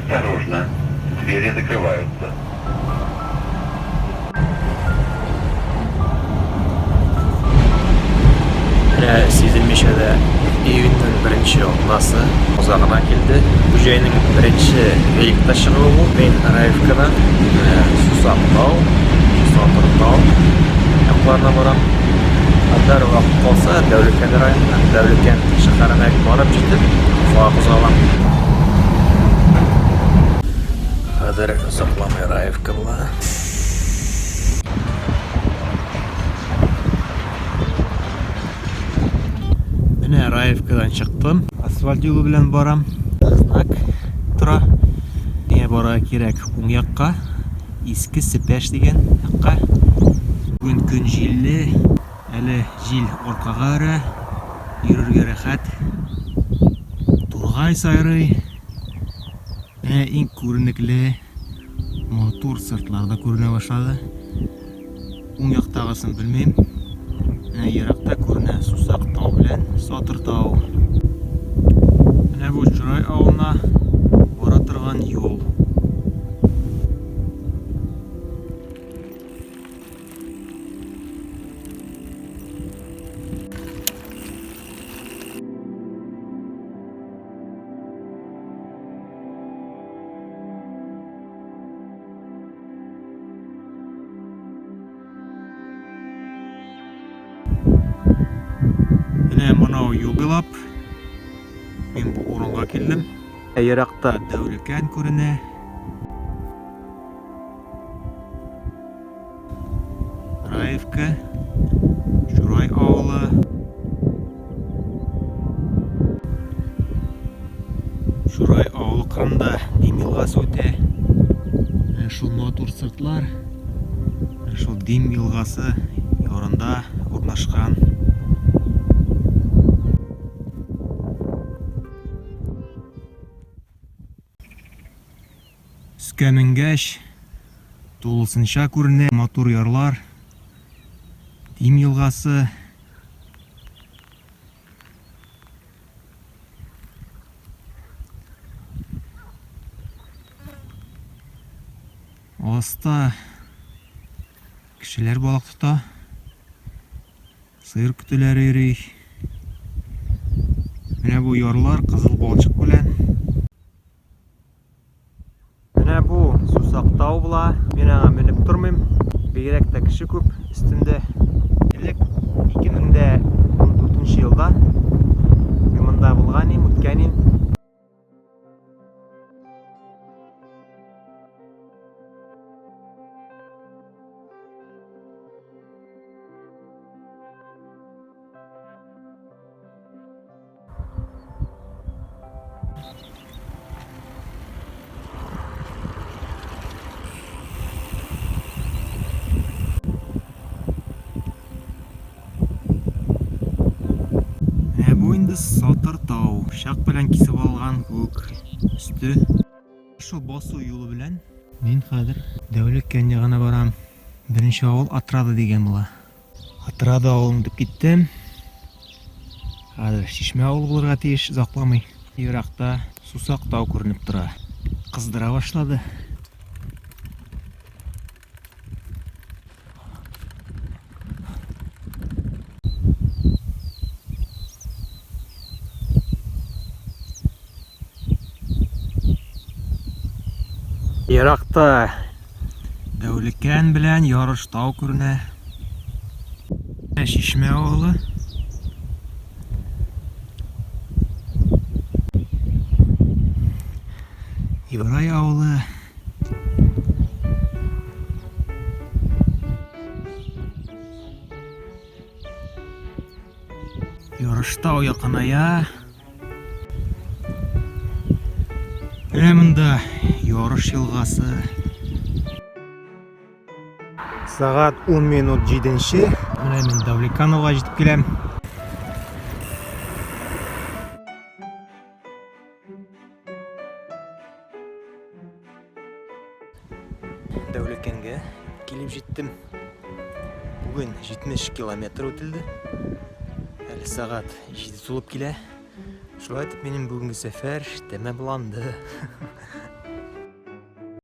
Осторожно, двери закрываются. Сезilmişede июньнің бірінші оқнасы ұзағына келді. Бұл жайының бірінші велик ташығы бұл. Мен Раевкадан Сусақтау, Сотыртау яқларына барам. Адар уақыт қалса Дәулеткен районына, Дәулеткен шаһарына барып жетіп, Уфаға қозғалам. Адар ұзақламай Раевка була. Міне Раевкадан шықтым. Асфальт жолы белән барам. Знак тұра. Не бара керек уң якка. Иске Сепеш деген якка. Бүгін күн җилле. Әле җил аркага өре. Йөрергә рәхәт. Тургай сайрый. Менә иң күренекле матур сыртларда күренә башлады. Уң яктагысын белмим. Менә еракта күренә Сусактау белән Сотыртау. Менә бу Чурай авылына бара торган юл. Менә монау юл буйлап мен бу урынга килдем. Еракта Дәүлекән күренә. Раевка, Чурай авылы. Чурай авылы кырында Дим елгасы үтә. Шул матур сыртлар, шул Дим елгасы ярында урнашкан. Өскә менгәч, тулысынча күренә матур ярлар, Дим елгасы. Аста кешеләр балык тота, сыер көтүләре йөри. Менә бу ярлар кызыл балчык белән. Менә бу Сусактау була. Мен аңа менеп тормыйм. Бигрәк тә кеше күп өстендә. Элек 2014 елда мен монда булган идем, үткән идем. Бу инде Сотыртау. Шак белән кисеп алган күк өсте. Шул басу юлы белән мен хәзер Дәүлеккән ягына барам. Беренче авыл Отрада дигән була. Отрада авылын дип киттем. Хәзер Шишмә авылы булырга тиеш, узакламый. Еракта Сусактау күренеп тора. Кыздыра башлады. Еракта Дәүлекән белән Ярыштау күренә. Шишмә авылы. Ибрай авылы. Ярыштау якыная. Менә монда Ярыш елгасы. Сагат 10 минут 7-нче. Менә мен Дәүлекәновга җитеп киләм. Дәүлекәнгә килеп җиттем. Бүген 70 километр үтелде. Әле сагат 7 тулып килә. Шулай итеп минем бүгенге сәфәр тәмамланды.